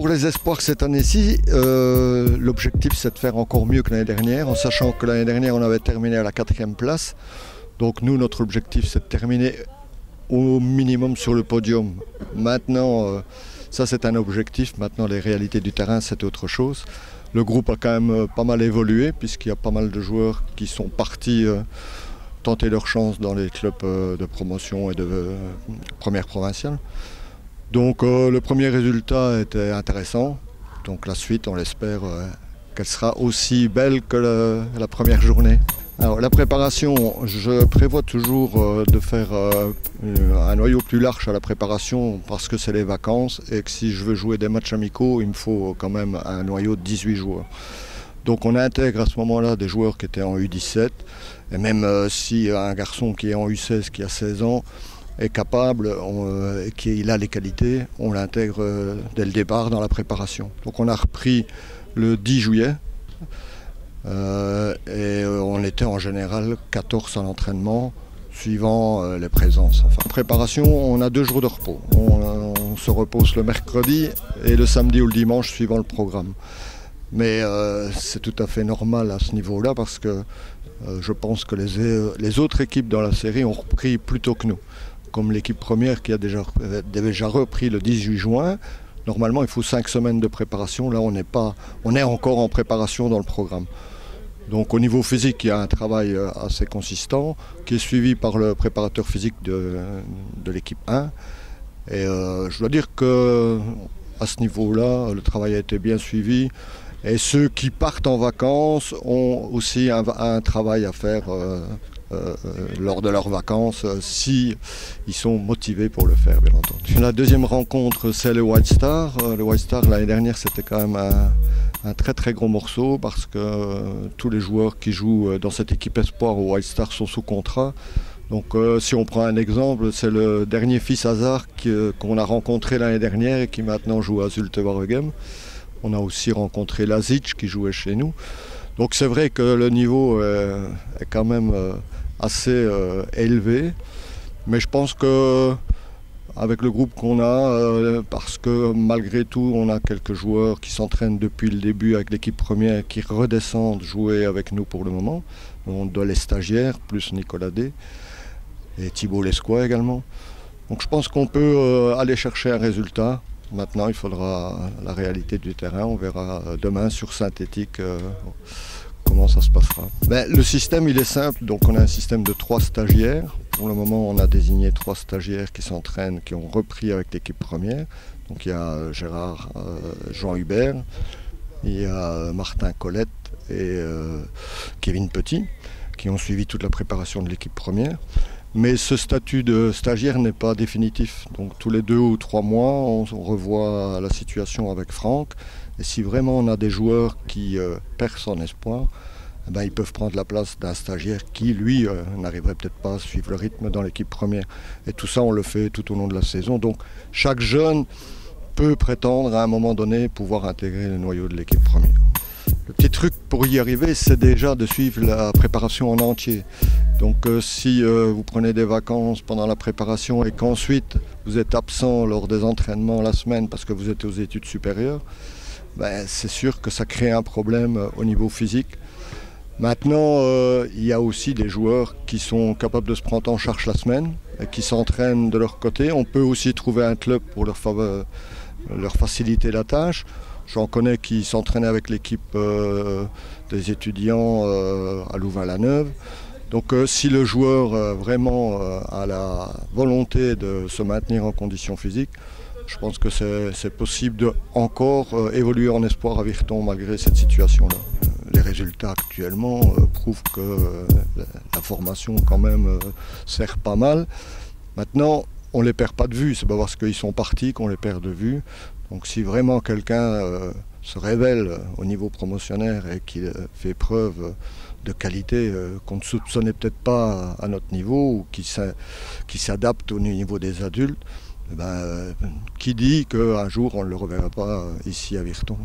Pour les espoirs cette année-ci, l'objectif c'est de faire encore mieux que l'année dernière, en sachant que l'année dernière on avait terminé à la 4e place. Donc nous, notre objectif c'est de terminer au minimum sur le podium. Maintenant, ça c'est un objectif, maintenant les réalités du terrain c'est autre chose. Le groupe a quand même pas mal évolué puisqu'il y a pas mal de joueurs qui sont partis tenter leur chance dans les clubs de promotion et de première provinciale. Donc le premier résultat était intéressant, donc la suite on l'espère qu'elle sera aussi belle que la première journée. Alors la préparation, je prévois toujours de faire un noyau plus large à la préparation parce que c'est les vacances et que si je veux jouer des matchs amicaux, il me faut quand même un noyau de 18 joueurs. Donc on intègre à ce moment-là des joueurs qui étaient en U17 et même si un garçon qui est en U16, qui a 16 ans, est capable et qu'il a les qualités, on l'intègre dès le départ dans la préparation. Donc on a repris le 10 juillet et on était en général 14 à l'entraînement suivant les présences. Enfin, en préparation, on a 2 jours de repos. On se repose le mercredi et le samedi ou le dimanche suivant le programme. Mais c'est tout à fait normal à ce niveau-là parce que je pense que les autres équipes dans la série ont repris plus tôt que nous. Comme l'équipe première qui a déjà repris le 18 juin, normalement il faut 5 semaines de préparation. Là on est encore en préparation dans le programme. Donc au niveau physique, il y a un travail assez consistant qui est suivi par le préparateur physique de l'équipe 1. Et je dois dire que à ce niveau-là, le travail a été bien suivi. Et ceux qui partent en vacances ont aussi un travail à faire lors de leurs vacances, si ils sont motivés pour le faire, bien entendu. La deuxième rencontre, c'est le White Star. Le White Star, l'année dernière, c'était quand même un très très gros morceau parce que tous les joueurs qui jouent dans cette équipe espoir au White Star sont sous contrat. Donc si on prend un exemple, c'est le dernier fils Hazard qu'on a rencontré l'année dernière et qui maintenant joue à Zulte Waregem. On a aussi rencontré Lazic qui jouait chez nous. Donc c'est vrai que le niveau est quand même assez élevé, mais je pense que avec le groupe qu'on a, parce que malgré tout on a quelques joueurs qui s'entraînent depuis le début avec l'équipe première qui redescendent jouer avec nous pour le moment. On a les stagiaires, plus Nicolas D et Thibaut Lescois également. Donc je pense qu'on peut aller chercher un résultat. Maintenant il faudra la réalité du terrain, on verra demain sur synthétique comment ça se passera. Le système il est simple, donc on a un système de 3 stagiaires. Pour le moment on a désigné 3 stagiaires qui s'entraînent, qui ont repris avec l'équipe première. Donc il y a Gérard Jean Hubert, il y a Martin Colette et Kevin Petit qui ont suivi toute la préparation de l'équipe première. Mais ce statut de stagiaire n'est pas définitif. Donc tous les 2 ou 3 mois, on revoit la situation avec Franck. Et si vraiment on a des joueurs qui percent en espoir, ils peuvent prendre la place d'un stagiaire qui, lui, n'arriverait peut-être pas à suivre le rythme dans l'équipe première. Et tout ça, on le fait tout au long de la saison. Donc chaque jeune peut prétendre à un moment donné pouvoir intégrer le noyau de l'équipe première. Le petit truc pour y arriver, c'est déjà de suivre la préparation en entier. Donc si vous prenez des vacances pendant la préparation et qu'ensuite vous êtes absent lors des entraînements la semaine parce que vous êtes aux études supérieures, c'est sûr que ça crée un problème au niveau physique. Maintenant, il y a aussi des joueurs qui sont capables de se prendre en charge la semaine et qui s'entraînent de leur côté. On peut aussi trouver un club pour leur faciliter la tâche. J'en connais qui s'entraînent avec l'équipe des étudiants à Louvain-la-Neuve. Donc si le joueur vraiment a la volonté de se maintenir en condition physique, je pense que c'est possible de encore évoluer en espoir à Virton malgré cette situation-là. Les résultats actuellement prouvent que la formation quand même sert pas mal. Maintenant, on ne les perd pas de vue, c'est pas parce qu'ils sont partis qu'on les perd de vue. Donc si vraiment quelqu'un se révèle au niveau promotionnaire et qu'il fait preuve de qualité qu'on ne soupçonnait peut-être pas à notre niveau ou qui s'adapte au niveau des adultes, qui dit qu'un jour on ne le reverra pas ici à Virton.